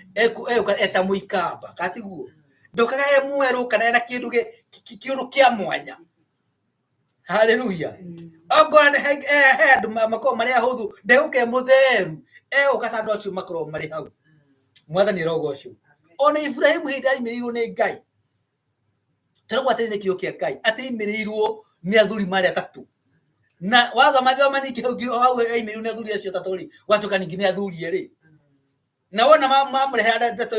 eta muikamba katiguo ndokaga mweru kana ena kindu kia mwanya haleluya ogora andu makoro maria huthu ndeuke mutheru uka andu acio makoro mari hau Mwathani rogocwo ona Ibrahimu hindi aimirirwo ni Ngai taragwa atari nikio kia Ngai ati imirirwo ni athuri mari atatu na wathoma niki hau aimirirwo ni athuri acio atatu ri watuka ningi ni athuri eri na wona mamurehe ndeto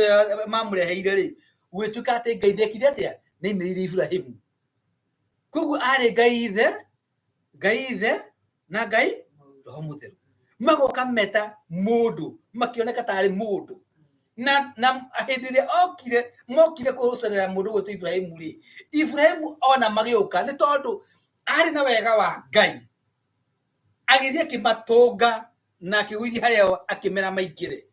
mamureheire ri gwituka ati Ngai ndekire atia ni imirire Ibrahimu koguo ari Ngai ithe na Ngai Roho Mutheru magoka meta mundu makioneka tari mundu na hindi iria mokire kurucerera mundu gwitu Ibrahimu ri Ibrahimu ona magioka ni tondu ari na wega wa Ngai agithie kimatunga na akigwithia haria akimera maingire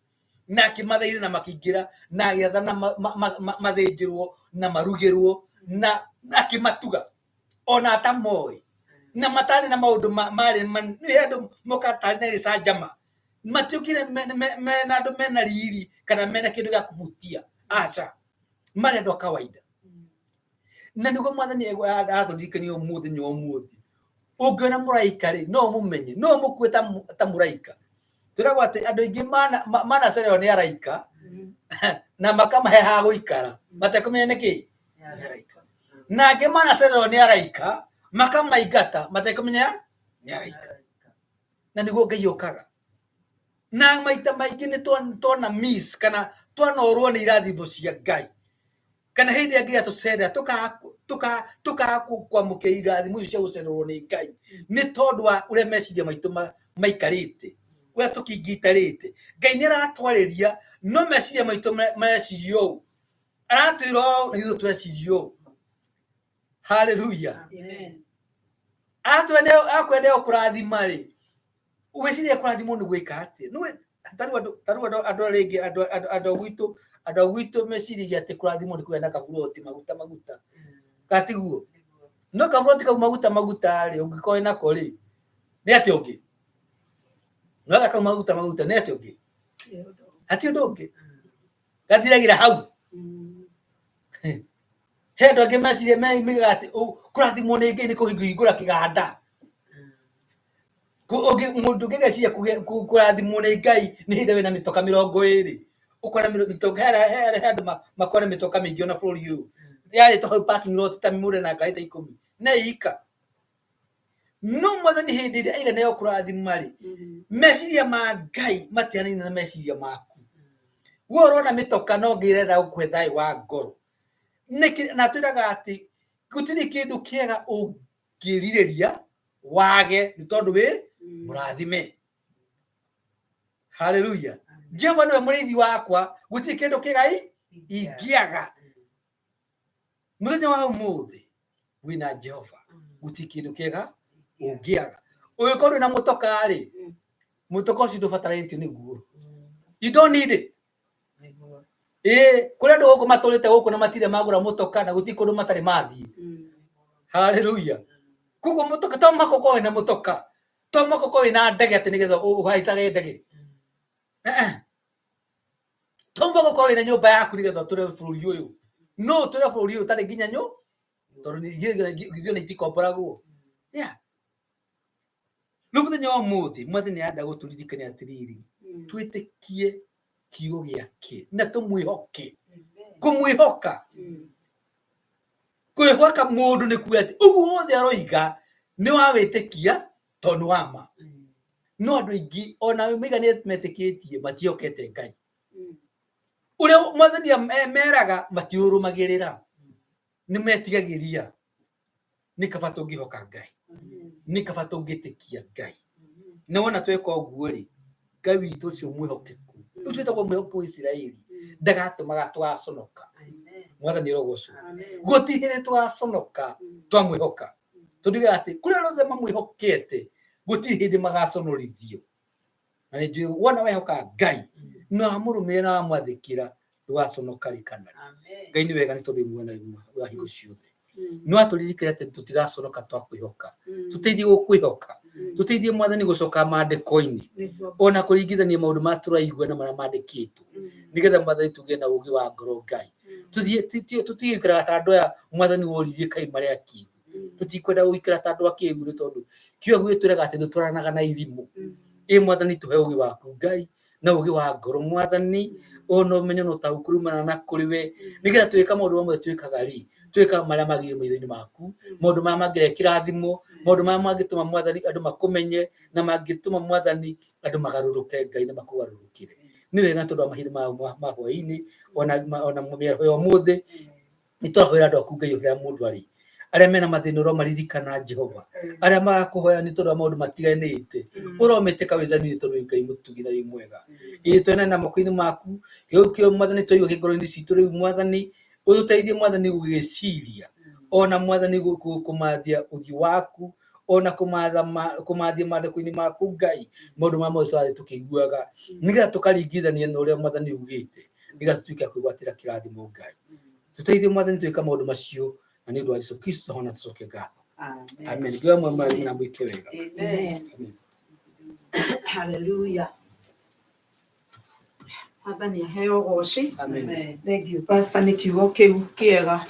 na akimathaire na makingira na agiathana mathinjirwo na marugirwo na akimatuga ona atamoi na matari na maundu mari ni andu mokatari na ricanjama matiukire mena andu mena riri kana mena kindu gia kuvutia aca mari andu kawaida na niguo Mwathani athurikania umuthi ungiona muraika ri no mumenye no mukue ta muraika turagwa ati andu ingi mana cerero ni araika na makamahe ha guikara matekumenya niki ni araika na angi mana cerero ni araika makamaigata matekumenya ni araika na niguo Ngai okaga na maita maingi ni twana miss kana twanorwo ni irathimo cia Ngai kana hindi angi atucera tuka kwamukia irathimo cia gucererwo ni Ngai ni tondu wa uria meciria maitu maikarite uria tukingitarite Ngai ni aratwariria no meciria maitu mecirio aratwira ithu twecirio haleluya amen akwende okurathima ri uweciria kurathimo ni gwika ati no taru andu ringi andu gwitu meciria ati kurathimo ni kwenda kaburoti maguta katiguo no kaburoti kau maguta ri ungikoe nako ri ni ati ungi no kau maguta ni ati ungi ati ungi gathiragira hau hendo angi meciria meiga ati kurathimo ni Ngai ni kuhingura kiganda mundu ngegeciria kurathimwo ni Ngai ni hindi wina mitoka 20 ukora mitoka hera andu makora mitoka mingi ona bururi uyu yari to parking lot ta mimure na kaita 10 na ika no Mwathani hindi iria iga nayo kurathima ri meciria ma Ngai matiani na meciria maku we urona mitoka no ngirenda gukwe thai wa ngoro na twiraga ati gutiri kindu kiega ungiririria wage ni tondu wi murathime haleluya Jehova niwe murithi wakwa gutiri kindu kigai ingiaga muthenya wa umuthi wina Jehova gutiri kindu kiega ungiaga uyu kondu na mutoka ri mutoka ucio ndubatarĩtio nĩguo. You don't need it. Kũrĩa andũ gũkũ matũrĩte gũkũ na matirĩ magũra mũtoka na gũtirĩ kũndũ matarĩ mathiĩ. Hallelujah. Koguo mũtoka to mũhaka ũkorwo wĩna mũtoka, to mũhaka ũkorwo wĩna ndege atĩ nĩgetha ũhaicage ndege. To mũhaka ũkorwo wĩna nyũmba yaku nĩgetha ũtũre bũrũri ũyũ. No ũtũre bũrũri ũyũ ũtarĩ nginya tondũ nĩithuĩ nĩ itikomboragwo. Rĩu mũthenya wa ũmũthĩ Mwathani nĩarenda gũtũririkania atĩrĩrĩ, twĩtĩkie kiugo gĩake na tũmwĩhoke. Kũmwĩhoka. Kwĩhoka mũndũ nĩ kuuga atĩ ũguo wothe aroiga nĩ wa wĩtĩkia tondũ wa ma. No andũ aingĩ ona maiganĩte metĩkĩtie matiokete Ngai. Ũrĩa Mwathani meraga matiũrũmagĩrĩra. Nĩ metigagĩria. Nĩ kaba tũngĩhoka Ngai. Nĩ kaba tũngĩtĩkia Ngai. Na wona tweka ũguo rĩ, Ngai witũ ũcio mwĩhokeku. Ũcio wĩtagwo mwĩhokeku wa Isiraeli. Ndagatũmaga tũgaconoka. Mwathani arogocwo. Gũtirĩ hĩndĩ tũgaconoka twamwĩhoka. Tũndiga atĩ kũrĩa rothe mamwĩhokete gũtirĩ hĩndĩ magaconorithio. Na nĩ njũĩ wona wehoka Ngai na wamũrũmĩrĩra na wamwathĩkĩra ndũgaconoka rĩkana. Ngai nĩ wega nĩ tondũ mwena wa hingo ciothe. No atũririkane atĩ tũtigaconoka twakwĩhoka. Tũteithie gũkwĩhoka. Tũteithie Mwathani gũcoka maandĩko-inĩ. Ona kũringithania maũndũ ma tũraigua na marĩa mandĩkĩtwo. Nĩgetha Mwathani tũgĩe na ũũgĩ wa ngoro Ngai. Tũtigĩikaraga ta andũ aya Mwathani woririe Kai marĩa akiuga. Tũtikwenda gũikara ta andũ akĩĩgu nĩ tondũ kiugo gĩtwĩraga atĩ tũtwaranaga na irimũ. Mwathani tũhe ũũgĩ waku Ngai na ũũgĩ wa ngoro Mwathani, ona ũmenyo na ũtaũku kumana na kũrĩ we, nĩgetha twĩka maũndũ mamwe twĩkaga rĩ, twĩka marĩa magĩrĩire maitho-inĩ maku, maũndũ marĩa mangĩrehe kĩrathimo, maũndũ marĩa mangĩtũma Mwathani andũ makũmenye na mangĩtũma Mwathani andũ magarũrũke Ngai na makũgarũrũkĩre. Nĩ wega tondũ wa mahinda ma hwaĩ-inĩ ona mĩaraho ya ũmũthĩ nĩ tũrahoera andũ aku Ngai ũrĩa mũndũ arĩ, arĩa mena mathĩna ũromaririkana Jehova, arĩa marakũhoya nĩ tondũ wa maũndũ matiganĩte, ũrometĩka wĩcani nĩ tondũ Ngai mũtugi na wĩ mwega. Twena na moko-inĩ maku kĩo Mwathani twaigua ngoro-inĩ citũ rĩu Mwathani ũtũteithie Mwathani gũgĩciria, ona Mwathani kũmathia ũthiũ waku, ona kũmathia maandĩko-inĩ maku Ngai, maũndũ ma mothe tũrathiĩ tũkĩiguaga, nĩgetha tũkaringithania na ũrĩa Mwathani ugĩte, nĩgetha tũtuĩke a kwĩgwatĩra kĩrathimo Ngai. Tũteithie Mwathani twĩka maũndũ macio na nĩ ũndũ wa Jesũ Kristo hona tũcoke ngatho. Amen. Ngai amwe mwari na mwĩke wega. Amen. Hallelujah. Mwathani aheo goci. Amen. Thank you Pastor, nĩ kiugo kĩu kĩega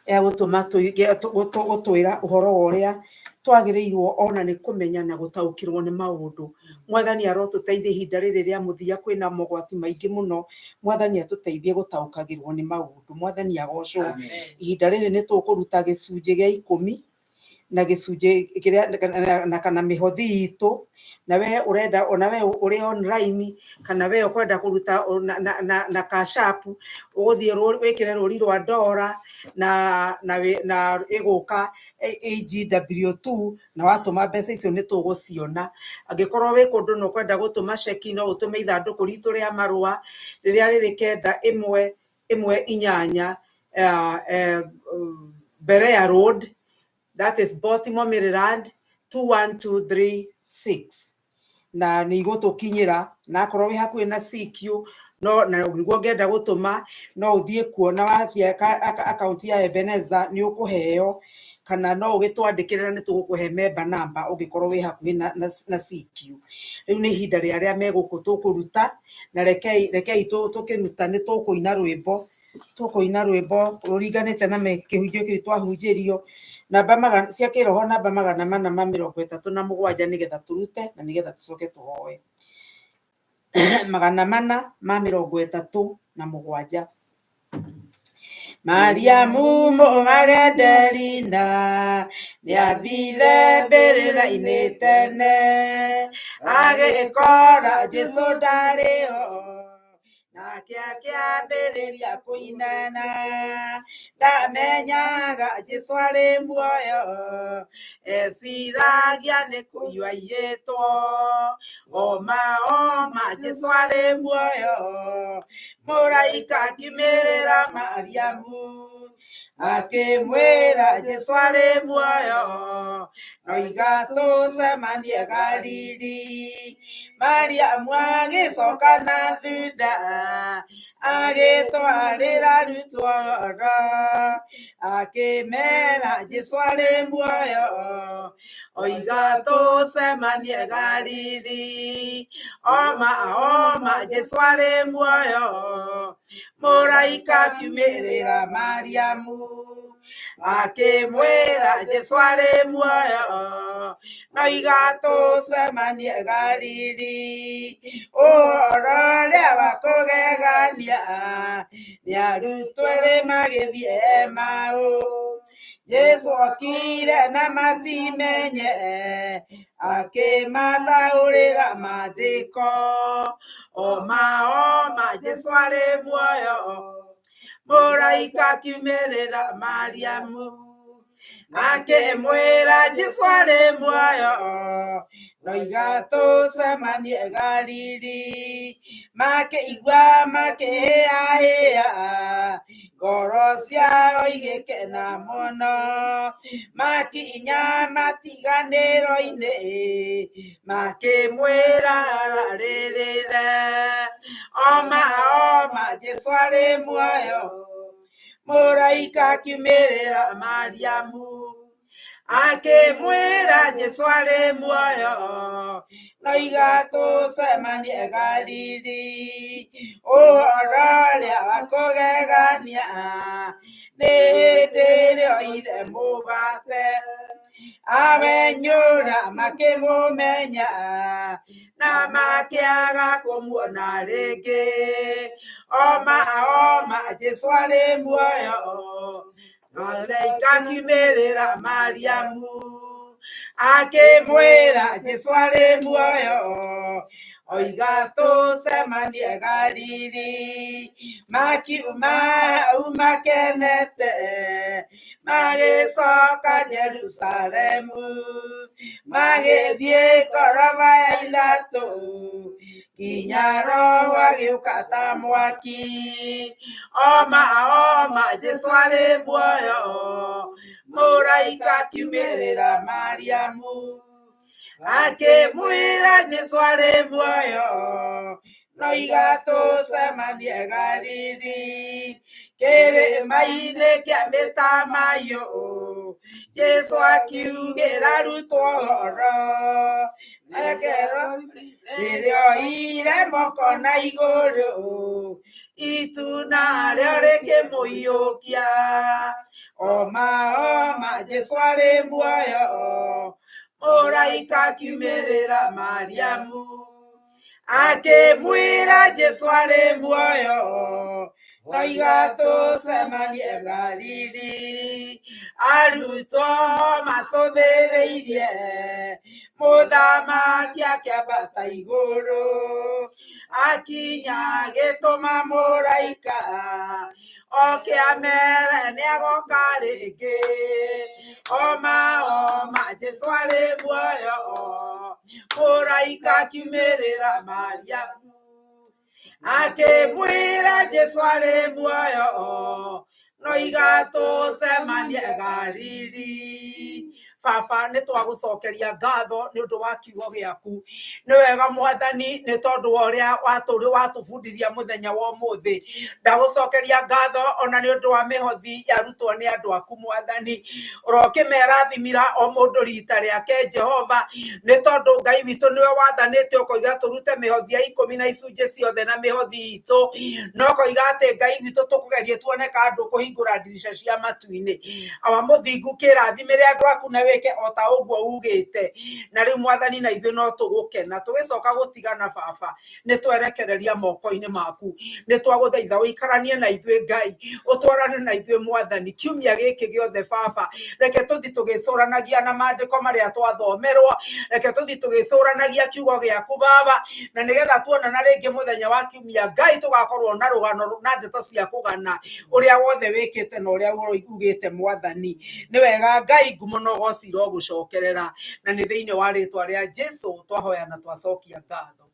ya gũtũma gũtwĩra ũhoro ũrĩa twagĩrĩirwo ona nĩ kũmenya na gũtaũkĩrwo nĩ maũndũ. Mwathani arotũteithia ihinda rĩrĩ rĩa mũthia kwĩna mogwati maingĩ mũno. Mwathani atũteithie gũtaũkagĩrwo nĩ maũndũ. Mwathani agocwo. Ihinda rĩrĩ nĩ tũkũruta gĩcunjĩ gĩa 10 na gĩcunjĩ kĩrĩa na kana mĩhothi itũ, na we ũrenda ona we ũrĩ online kana we ũkwenda kũruta na cash app, ũgũthiĩ wĩkĩre rũri rwa ndora na ĩgũka AGW2 na watũma mbeca icio nĩ tũgũciona. Angĩkorwo wĩ kũndũ na ũkwenda gũtũma ceki no ũtũme ithandũkũ ritũ rĩa marũa rĩrĩa rĩrĩ 918 Berea Road, that is Baltimore, Maryland 21236. Na nĩ igũtũkinyĩra, na akorwo wĩ hakuhĩ na CQ no na ũngĩgwo ngenda gũtũma no ũthiĩ kuona wathia akaunti ya Ebenezer nĩ ũkũheo, kana no ũgĩtwandĩkĩre na nĩ tũgũkũhe member number ũngĩkorwo wĩ hakuhĩ na CQ. Rĩu nĩ ihinda rĩrĩa megũkũ tũkũruta, na rekei tũkĩruta nĩ tũkũina rwĩmbo rũringanĩte na kĩhunjio kĩu twahunjĩrio, namba cia kĩroho namba 437 nĩgetha tũrute na nĩgetha tũcoke tũhoe. 437. Mariamu Magenderina nĩathire mbĩrĩra-inĩ tene agĩkora Jesũ ndarĩ ho, nake akĩambĩrĩria kũinana, ndamenyaga Jesũ arĩ muoyo, eciragia nĩ kũiywo aiyĩtwo, oma Jesũ arĩ muoyo. Mũraika akiumĩrĩra Mariamu akĩmwĩra Jesũ arĩ muoyo no igatũcemanie Galili. Mariamu agĩcoka na thutha agĩtwarĩra arutwo ũhoro akĩmera Jesũ arĩ muoyo o igatũcemanie Galili. Oma Jesũ arĩ muoyo mũraika akiumĩrĩra Mariamu akĩmwĩra Jesũ arĩ muoyo no igatũcemanie Galili. Ũhoro ũrĩa wa kũgegania nĩ arutwo erĩ magĩthiĩ Emau. Jesũ okire na matimenye akĩmataũrĩra maandĩko. Oma Jesũ arĩ muoyo mũraika akiumĩrĩra Mariamu akĩmwĩra Jesũ arĩ muoyo no igatũcemanie Galili. Makĩigua makĩhĩahĩa ngoro ciao igĩkena mũno makinya matiganĩro-inĩ makĩmwĩra ararĩrĩre. Oma Jesũ arĩ muoyo mũraika akiumĩrĩra Mariamu akĩmwĩra Jesũ arĩ muoyo no igatũcemanie Galili. Ũhoro ũrĩa wa kũgegania nĩ hĩndĩ ĩrĩa oire mũgate awenyũra makĩmũmenya na makĩaga kũmuona rĩngĩ. Oma Jesũ arĩ muoyo mũraika akiumĩrĩra Mariamu akĩmwĩra Jesũ arĩ muoyo o igatũcemanie Galili. Makiuma hau makenete magĩcoka Jerusalemu magĩthiĩ ngoroba ya ithatũ nginya Roho agĩũka ta mwaki. Oma Jesũ arĩ muoyo mũraika akiumĩrĩra Mariamu akĩmwĩra Jesũ arĩ muoyo no igatũcemanie Galili. Kĩrĩma-inĩ kĩa Mĩtamaiyũ Jesũ akiugĩra arutwo ũhoro rĩrĩa oire moko na igũrũ itu narĩo rĩkĩmũiyũkia. Oma Jesũ arĩ muoyo mũraika akiumĩrĩra Mariamu akĩmwĩra Jesũ arĩ muoyo no igatũcemanie Galili. Arutwo macũthĩrĩirie mũthamaki akĩambata igũrũ akinya agĩtũma mũraika oke amere nĩagoka rĩngĩ. Oma Jesũ arĩ muoyo mũraika akiumĩrĩra Mariamu akĩmwĩra Jesũ arĩ muoyo no igatũcemanie Galili. Baba nĩ twagũcokeria ngatho nĩ ũndũ wa kiugo gĩaku. Nĩ wega Mwathani nĩ tondũ wa ũrĩa watũbundithia mũthenya wa ũmũthĩ. Ndagũcokeria ngatho ona nĩ ũndũ wa mĩhothi yarutwo nĩ andũ aku Mwathani. Ũrokĩmerathimira o mũndũ rita rĩake Jehova, nĩ tondũ Ngai witũ nĩwe wathanĩte ũkoiga tũrute mĩhothi ya 10 na icunjĩ ciothe na mĩhothi itũ. No koiga atĩ Ngai witũ tũkũgerie tuone kandũ kũhingũra ndirica cia matu-inĩ. Awa mũthingu kĩrathimĩre andũ aku na wĩke o ta ũguo ugĩte. Na rĩu Mwathani na ithuĩ no tũgũkena tũgĩcoka gũtigana Baba nĩ twerekereria moko-inĩ maku. Nĩ twagũthaitha ũikaranie na ithuĩ Ngai, ũtwarane na ithuĩ Mwathani kiumia gĩkĩ gĩothe Baba. Reke tũthi tũgĩcũranagia na maandĩko marĩa twathomerwo, reke tũthi tũgĩcũranagia kiugo gĩaku Baba, na nĩgetha tuonana rĩngĩ mũthenya wa kiumia Ngai tũgakorwo na rũgano na ndeto cia kũgana ũrĩa wothe wĩkĩte na ũrĩa ugĩte Mwathani. Nĩ wega Ngai ngumo no gocira gũcokerera, na nĩ thĩinĩ wa rĩtwa rĩa Jesũ twahoya na twacokia ngatho.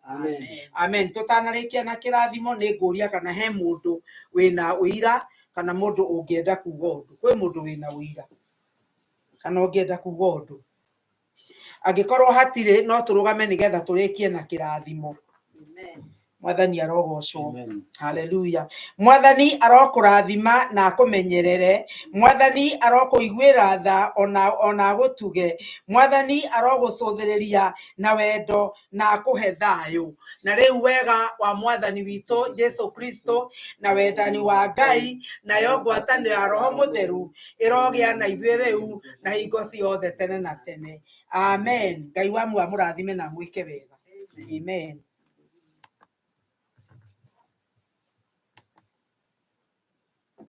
Amen. Tutanarĩkia na kĩrathimo nĩ ngũria kana he mũndũ wĩna ũira kana mundu ungienda kuga undu kwi mundu wina wira kana ungienda kuga undu angikorwo hatire no turugame nigetha turikie na kirathimo. Mwathani arogocwo. Haleluya. Mwathani arokurathima na akumenyerere. Mwathani arokuiguira tha ona gutuge. Mwathani arogucuthiriria na wendo na akuhe thayu. Na riu wega wa mwathani witu Jesu Kristo na wendani wa Ngai na yogwatani ya Roho Mutheru irogia na ithuĩ riu na hingo ciothe tene na tene. Amen. Ngai wa mwamurathime na mwike wega. Amen.